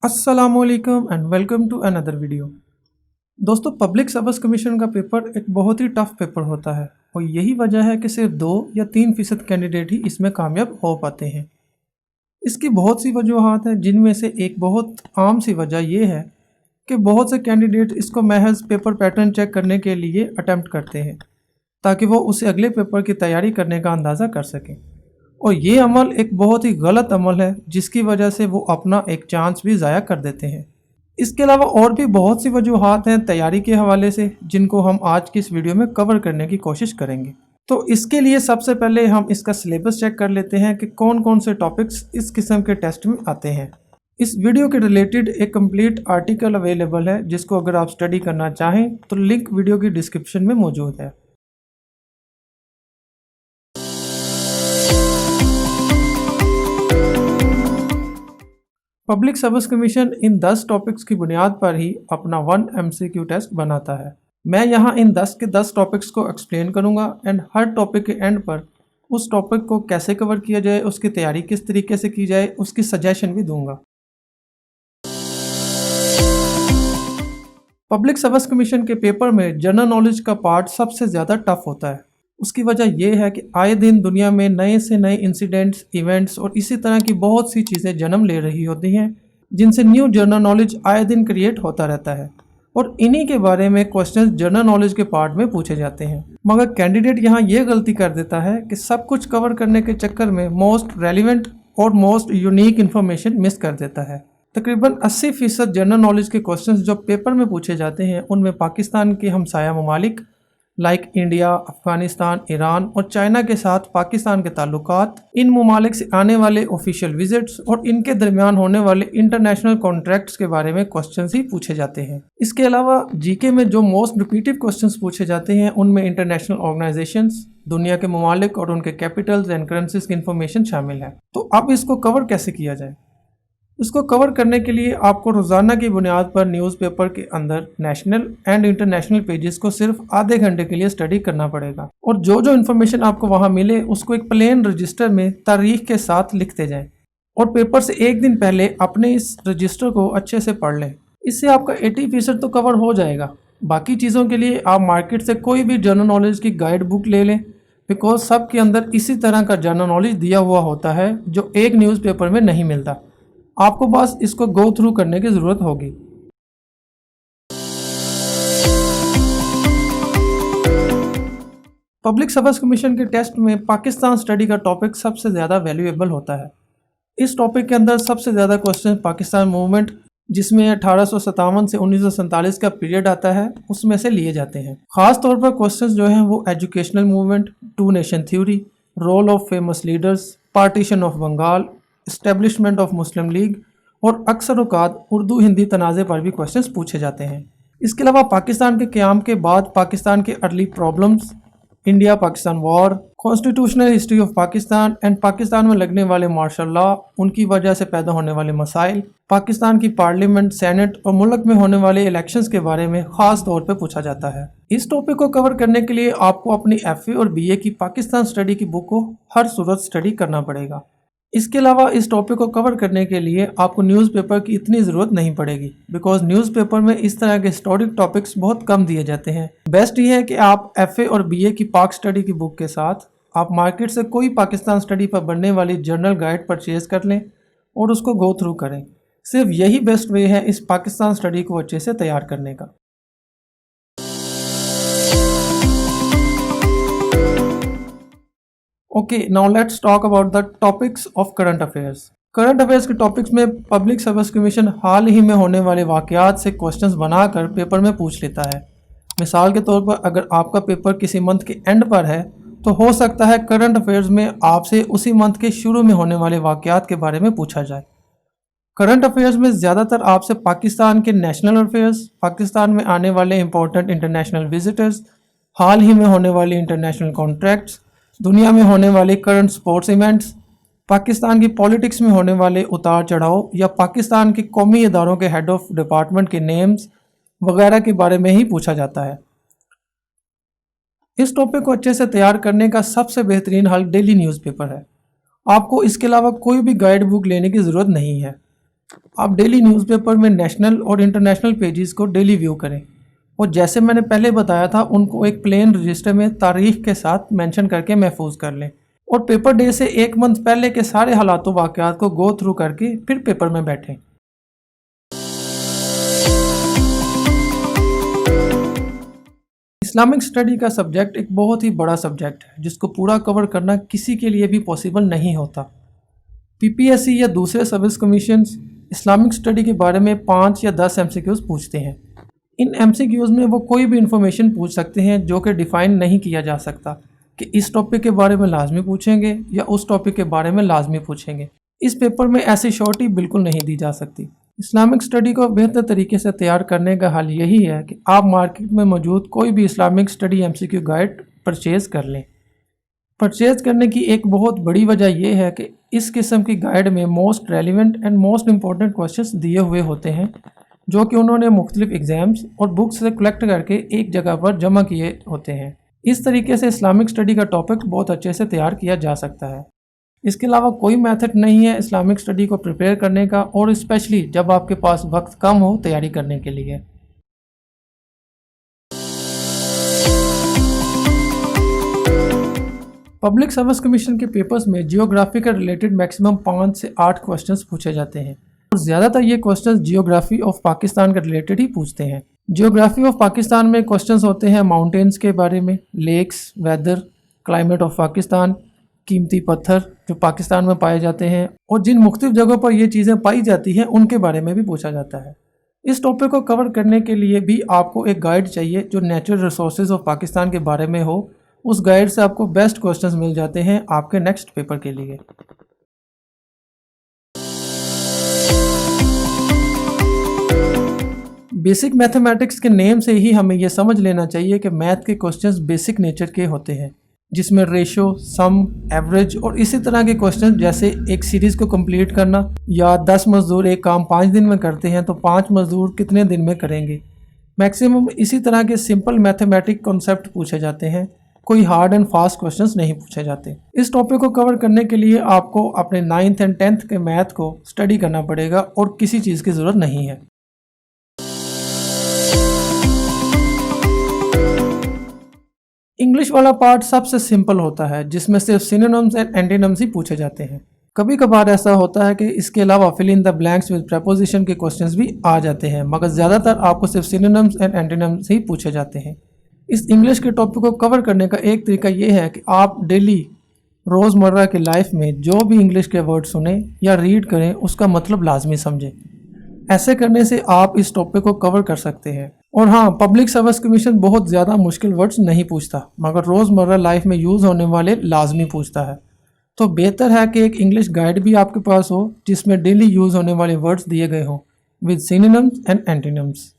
अस्सलामुअलैकुम and welcome to another video. दोस्तों, public service commission का पेपर एक बहुत ही टफ पेपर होता है और यही वजह है कि सिर्फ 2 या 3% कैंडिडेट ही इसमें कामयाब हो पाते हैं। इसकी बहुत सी वजूहत हैं, जिनमें से एक बहुत आम सी वजह यह है कि बहुत से कैंडिडेट इसको महज पेपर पैटर्न चेक करने के लिए अटैम्प्ट करते हैं ताकि वो उसे अगले पेपर की तैयारी करने का अंदाज़ा कर सकें। और ये अमल एक बहुत ही गलत अमल है, जिसकी वजह से वो अपना एक चांस भी ज़ाया कर देते हैं। इसके अलावा और भी बहुत सी वजूहात हैं तैयारी के हवाले से, जिनको हम आज की इस वीडियो में कवर करने की कोशिश करेंगे। तो इसके लिए सबसे पहले हम इसका सिलेबस चेक कर लेते हैं कि कौन कौन से टॉपिक्स इस किस्म के टेस्ट में आते हैं। इस वीडियो के रिलेटेड एक कंप्लीट आर्टिकल अवेलेबल है, जिसको अगर आप स्टडी करना चाहें तो लिंक वीडियो की डिस्क्रिप्शन में मौजूद है। पब्लिक सर्विस कमीशन इन 10 टॉपिक्स की बुनियाद पर ही अपना 1 MCQ टेस्ट बनाता है। मैं यहाँ इन 10 के 10 टॉपिक्स को एक्सप्लेन करूँगा एंड हर टॉपिक के एंड पर उस टॉपिक को कैसे कवर किया जाए, उसकी तैयारी किस तरीके से की जाए, उसकी सजेशन भी दूंगा। पब्लिक सर्विस कमीशन के पेपर में जनरल नॉलेज का पार्ट सबसे ज़्यादा टफ होता है। उसकी वजह यह है कि आए दिन दुनिया में नए से नए इंसिडेंट्स, इवेंट्स और इसी तरह की बहुत सी चीज़ें जन्म ले रही होती हैं, जिनसे न्यू जनरल नॉलेज आए दिन क्रिएट होता रहता है और इन्हीं के बारे में क्वेश्चंस जनरल नॉलेज के पार्ट में पूछे जाते हैं। मगर कैंडिडेट यहाँ ये गलती कर देता है कि सब कुछ कवर करने के चक्कर में मोस्ट रेलिवेंट और मोस्ट यूनिक इन्फॉर्मेशन मिस कर देता है। तकरीबन 80% जनरल नॉलेज के क्वेश्चंस जो पेपर में पूछे जाते हैं, उनमें पाकिस्तान के हमसाया ममालिक लाइक इंडिया, अफगानिस्तान, ईरान और चाइना के साथ पाकिस्तान के ताल्लुकात, इन ममालिक से आने वाले ऑफिशियल विजिट्स और इनके दरमियान होने वाले इंटरनेशनल कॉन्ट्रैक्ट्स के बारे में क्वेश्चंस ही पूछे जाते हैं। इसके अलावा जीके में जो मोस्ट रिपीटेड क्वेश्चंस पूछे जाते हैं, उनमें इंटरनेशनल ऑर्गेनाइजेशंस, दुनिया के ममालिक और उनके कैपिटल्स एंड करेंसीज की इंफॉर्मेशन शामिल है। तो अब इसको कवर कैसे किया जाए? इसको कवर करने के लिए आपको रोज़ाना की बुनियाद पर न्यूज़पेपर के अंदर नेशनल एंड इंटरनेशनल पेजेस को सिर्फ आधे घंटे के लिए स्टडी करना पड़ेगा और जो जो इन्फॉर्मेशन आपको वहाँ मिले उसको एक प्लेन रजिस्टर में तारीख के साथ लिखते जाएं और पेपर से एक दिन पहले अपने इस रजिस्टर को अच्छे से पढ़ लें। इससे आपका 80% तो कवर हो जाएगा। बाकी चीज़ों के लिए आप मार्केट से कोई भी जनरल नॉलेज की गाइड बुक ले लें, बिकॉज सब के अंदर इसी तरह का जनरल नॉलेज दिया हुआ होता है जो एक न्यूज़पेपर में नहीं मिलता। आपको बस इसको गो थ्रू करने की ज़रूरत होगी। पब्लिक सर्विस कमीशन के टेस्ट में पाकिस्तान स्टडी का टॉपिक सबसे ज़्यादा वैल्यूएबल होता है। इस टॉपिक के अंदर सबसे ज़्यादा क्वेश्चन पाकिस्तान मूवमेंट, जिसमें 1857 से 1947 का पीरियड आता है, उसमें से लिए जाते हैं। ख़ास तौर पर क्वेश्चंस जो हैं वो educational movement, 2 nation theory, role of famous leaders, partition of Bengal, establishment of Muslim League और अक्सर औकात उर्दू हिंदी तनाज़े पर भी क्वेश्चंस पूछे जाते हैं। इसके अलावा पाकिस्तान के क़याम के बाद पाकिस्तान के early problems, India Pakistan war, constitutional history of Pakistan and Pakistan में लगने वाले मार्शल लॉ, उनकी वजह से पैदा होने वाले मसाइल, पाकिस्तान की पार्लियामेंट, सेनेट और मुल्क में होने वाले इलेक्शंस के बारे में ख़ास तौर पर पूछा जाता है। इस टॉपिक को कवर करने के लिए आपको अपनी FA और BA की पाकिस्तान स्टडी की बुक को हर सूरत स्टडी करना पड़ेगा। इसके अलावा इस टॉपिक को कवर करने के लिए आपको न्यूज़पेपर की इतनी ज़रूरत नहीं पड़ेगी, बिकॉज न्यूज़पेपर में इस तरह के हिस्टोरिक टॉपिक्स बहुत कम दिए जाते हैं। बेस्ट ये है कि आप FA और BA की पाक स्टडी की बुक के साथ आप मार्केट से कोई पाकिस्तान स्टडी पर बनने वाली जर्नल गाइड परचेज कर लें और उसको गो थ्रू करें। सिर्फ यही बेस्ट वे है इस पाकिस्तान स्टडी को अच्छे से तैयार करने का। Okay, now let's talk about the topics of current affairs. Current affairs के टॉपिक्स में पब्लिक सर्विस कमीशन हाल ही में होने वाले वाक़यात से क्वेश्चंस बनाकर पेपर में पूछ लेता है। मिसाल के तौर पर अगर आपका पेपर किसी मंथ के एंड पर है तो हो सकता है करंट अफेयर्स में आपसे उसी मंथ के शुरू में होने वाले वाक़यात के बारे में पूछा जाए। करंट अफेयर्स में ज़्यादातर आपसे पाकिस्तान के नेशनल अफेयर्स, पाकिस्तान में आने वाले इंपॉर्टेंट इंटरनेशनल विजिटर्स, हाल ही में होने वाले इंटरनेशनल कॉन्ट्रैक्ट्स, दुनिया में होने वाले करंट स्पोर्ट्स इवेंट्स, पाकिस्तान की पॉलिटिक्स में होने वाले उतार चढ़ाव या पाकिस्तान के कौमी इदारों के हेड ऑफ डिपार्टमेंट के नेम्स वगैरह के बारे में ही पूछा जाता है। इस टॉपिक को अच्छे से तैयार करने का सबसे बेहतरीन हल डेली न्यूज़पेपर है। आपको इसके अलावा कोई भी गाइड बुक लेने की ज़रूरत नहीं है। आप डेली न्यूज़पेपर में नेशनल और इंटरनेशनल पेजेस को डेली व्यू करें और जैसे मैंने पहले बताया था उनको एक प्लेन रजिस्टर में तारीख के साथ मेंशन करके महफूज कर लें और पेपर डे से एक मंथ पहले के सारे हालातों वाक़यात को गो थ्रू करके फिर पेपर में बैठें। इस्लामिक स्टडी का सब्जेक्ट एक बहुत ही बड़ा सब्जेक्ट है जिसको पूरा कवर करना किसी के लिए भी पॉसिबल नहीं होता। पीपीएससी या दूसरे सर्विस कमीशंस इस्लामिक स्टडी के बारे में 5 या 10 एमसीक्यूज़ पूछते हैं। इन एमसीक्यूज़ में वो कोई भी इंफॉर्मेशन पूछ सकते हैं जो कि डिफ़ाइन नहीं किया जा सकता कि इस टॉपिक के बारे में लाजमी पूछेंगे या उस टॉपिक के बारे में लाजमी पूछेंगे। इस पेपर में ऐसी श्योरिटी बिल्कुल नहीं दी जा सकती। इस्लामिक स्टडी को बेहतर तरीके से तैयार करने का हल यही है कि आप मार्केट में मौजूद कोई भी Islamic study MCQ guide purchase कर लें। परचेज़ करने की एक बहुत बड़ी वजह यह है कि इस किस्म की गाइड में most relevant and most important questions दिए हुए होते हैं जो कि उन्होंने मुख्तलिफ एग्ज़ाम्स और बुक्स से कलेक्ट करके एक जगह पर जमा किए होते हैं। इस तरीके से इस्लामिक स्टडी का टॉपिक बहुत अच्छे से तैयार किया जा सकता है। इसके अलावा कोई मेथड नहीं है इस्लामिक स्टडी को प्रिपेयर करने का, और स्पेशली जब आपके पास वक्त कम हो तैयारी करने के लिए। पब्लिक सर्विस कमीशन के पेपर्स में जियोग्राफी का रिलेटेड मैक्सिमम 5 से 8 क्वेश्चंस पूछे जाते हैं और ज़्यादातर ये क्वेश्चंस जियोग्राफी ऑफ पाकिस्तान के रिलेटेड ही पूछते हैं। जियोग्राफी ऑफ पाकिस्तान में क्वेश्चंस होते हैं माउंटेन्स के बारे में, lakes, weather, climate of Pakistan, कीमती पत्थर जो पाकिस्तान में पाए जाते हैं और जिन मुख्तलिफ जगहों पर ये चीज़ें पाई जाती हैं उनके बारे में भी पूछा जाता है। इस टॉपिक को कवर करने के लिए भी आपको एक गाइड चाहिए जो नेचुरल रिसोर्सेज ऑफ पाकिस्तान के बारे में हो। उस गाइड से आपको बेस्ट क्वेश्चंस मिल जाते हैं आपके नेक्स्ट पेपर के लिए। बेसिक मैथमेटिक्स के नेम से ही हमें यह समझ लेना चाहिए कि मैथ के क्वेश्चंस बेसिक नेचर के होते हैं जिसमें रेशो, सम, एवरेज और इसी तरह के क्वेश्चंस जैसे एक सीरीज़ को कंप्लीट करना या 10 मजदूर एक काम 5 दिन में करते हैं तो 5 मजदूर कितने दिन में करेंगे। मैक्सिमम इसी तरह के सिंपल मैथमेटिक कॉन्सेप्ट पूछे जाते हैं, कोई हार्ड एंड फास्ट क्वेश्चंस नहीं पूछे जाते। इस टॉपिक को कवर करने के लिए आपको अपने 9th एंड 10th के मैथ को स्टडी करना पड़ेगा और किसी चीज़ की ज़रूरत नहीं है। इंग्लिश वाला पार्ट सबसे सिंपल होता है जिसमें सिर्फ सिनोनिम्स एंड एंटीनिम्स ही पूछे जाते हैं। कभी कभार ऐसा होता है कि इसके अलावा fill in the blanks with preposition के क्वेश्चंस भी आ जाते हैं, मगर ज़्यादातर आपको सिर्फ सिनोनिम्स एंड एंटीनिम्स ही पूछे जाते हैं। इस इंग्लिश के टॉपिक को कवर करने का एक तरीका ये है कि आप डेली रोज़मर्रा की लाइफ में जो भी इंग्लिश के वर्ड सुने या रीड करें उसका मतलब लाजमी समझें। ऐसे करने से आप इस टॉपिक को कवर कर सकते हैं। और हाँ, पब्लिक सर्विस कमीशन बहुत ज़्यादा मुश्किल वर्ड्स नहीं पूछता, मगर रोज़मर्रा लाइफ में यूज़ होने वाले लाजमी पूछता है। तो बेहतर है कि एक इंग्लिश गाइड भी आपके पास हो जिसमें डेली यूज़ होने वाले वर्ड्स दिए गए हों with synonyms and antonyms.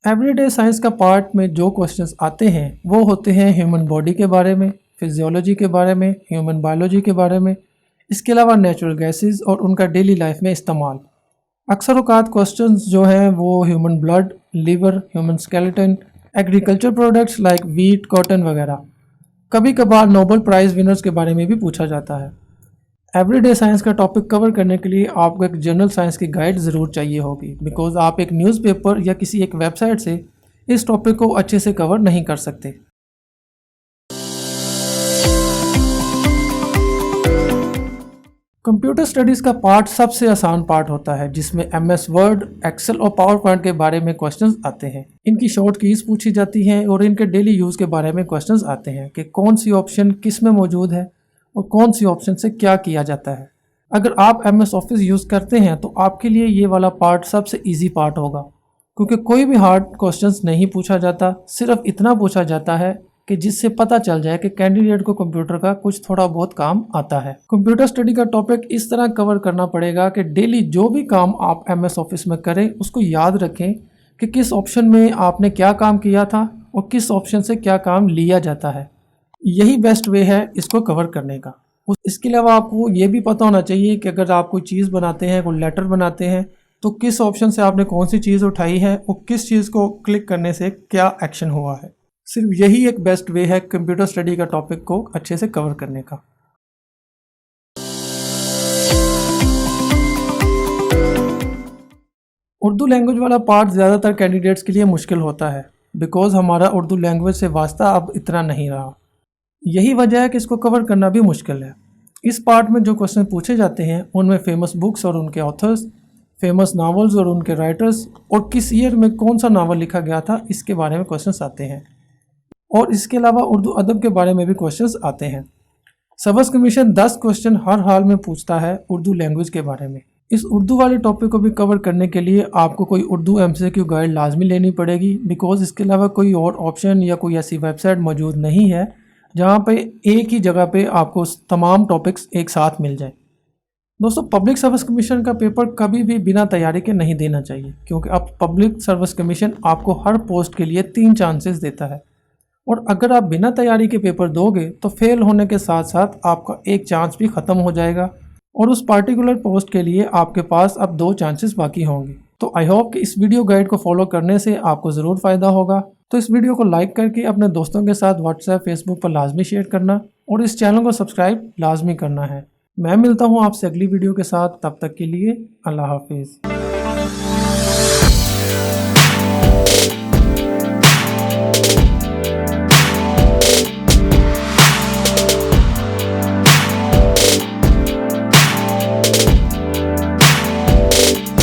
Everyday science का पार्ट में जो क्वेश्चंस आते हैं वो होते हैं ह्यूमन बॉडी के बारे में, फिजियोलॉजी के बारे में, ह्यूमन बायोलॉजी के बारे में, इसके अलावा नेचुरल गैसेस और उनका डेली लाइफ में इस्तेमाल। अक्सर औकात क्वेश्चंस जो हैं वो human blood, liver, human skeleton, agriculture products like wheat, cotton वगैरह। कभी कभार नोबेल प्राइज़ विनर्स के बारे में भी पूछा जाता है। एवरीडे साइंस का टॉपिक कवर करने के लिए आपको एक जनरल साइंस की गाइड ज़रूर चाहिए होगी, बिकॉज आप एक न्यूज़पेपर या किसी एक वेबसाइट से इस टॉपिक को अच्छे से कवर नहीं कर सकते। कंप्यूटर स्टडीज़ का पार्ट सबसे आसान पार्ट होता है जिसमें MS वर्ड, एक्सेल और पावर पॉइंट के बारे में क्वेश्चंस आते हैं। इनकी शॉर्ट कीज़ पूछी जाती हैं और इनके डेली यूज़ के बारे में क्वेश्चंस आते हैं कि कौन सी ऑप्शन किस में मौजूद है और कौन सी ऑप्शन से क्या किया जाता है। अगर आप MS ऑफिस यूज़ करते हैं तो आपके लिए ये वाला पार्ट सबसे ईजी पार्ट होगा, क्योंकि कोई भी हार्ड क्वेश्चंस नहीं पूछा जाता, सिर्फ इतना पूछा जाता है कि जिससे पता चल जाए कि कैंडिडेट को कंप्यूटर का कुछ थोड़ा बहुत काम आता है। कंप्यूटर स्टडी का टॉपिक इस तरह कवर करना पड़ेगा कि डेली जो भी काम आप MS ऑफिस में करें उसको याद रखें कि किस ऑप्शन में आपने क्या काम किया था और किस ऑप्शन से क्या काम लिया जाता है। यही बेस्ट वे है इसको कवर करने का। इसके अलावा आपको ये भी पता होना चाहिए कि अगर आप कोई चीज़ बनाते हैं, कोई लेटर बनाते हैं, तो किस ऑप्शन से आपने कौन सी चीज़ उठाई है और किस चीज़ को क्लिक करने से क्या एक्शन हुआ है। सिर्फ यही एक बेस्ट वे है कंप्यूटर स्टडी का टॉपिक को अच्छे से कवर करने का। उर्दू लैंग्वेज वाला पार्ट ज़्यादातर कैंडिडेट्स के लिए मुश्किल होता है बिकॉज हमारा उर्दू लैंग्वेज से वास्ता अब इतना नहीं रहा। यही वजह है कि इसको कवर करना भी मुश्किल है। इस पार्ट में जो क्वेश्चन पूछे जाते हैं उनमें फेमस बुक्स और उनके ऑथर्स, फेमस नावल्स और उनके राइटर्स और किस ईयर में कौन सा नावल लिखा गया था इसके बारे में क्वेश्चंस आते हैं। और इसके अलावा उर्दू अदब के बारे में भी क्वेश्चंस आते हैं। सर्विस कमीशन 10 क्वेश्चन हर हाल में पूछता है उर्दू लैंग्वेज के बारे में। इस उर्दू वाले टॉपिक को भी कवर करने के लिए आपको कोई उर्दू MCQ गाइड लाजमी लेनी पड़ेगी बिकॉज इसके अलावा कोई और ऑप्शन या कोई ऐसी वेबसाइट मौजूद नहीं है जहाँ पे एक ही जगह पे आपको तमाम टॉपिक्स एक साथ मिल जाए। दोस्तों, पब्लिक सर्विस कमीशन का पेपर कभी भी बिना तैयारी के नहीं देना चाहिए क्योंकि अब पब्लिक सर्विस कमीशन आपको हर पोस्ट के लिए 3 चांसेस देता है और अगर आप बिना तैयारी के पेपर दोगे तो फेल होने के साथ साथ आपका एक चांस भी ख़त्म हो जाएगा और उस पार्टिकुलर पोस्ट के लिए आपके पास अब 2 चांसेस बाकी होंगे। तो आई होप कि इस वीडियो गाइड को फॉलो करने से आपको ज़रूर फ़ायदा होगा। तो इस वीडियो को लाइक करके अपने दोस्तों के साथ व्हाट्सएप, फेसबुक पर लाजमी शेयर करना और इस चैनल को सब्सक्राइब लाजमी करना है। मैं मिलता हूँ आपसे अगली वीडियो के साथ, तब तक के लिए अल्लाह हाफिज़।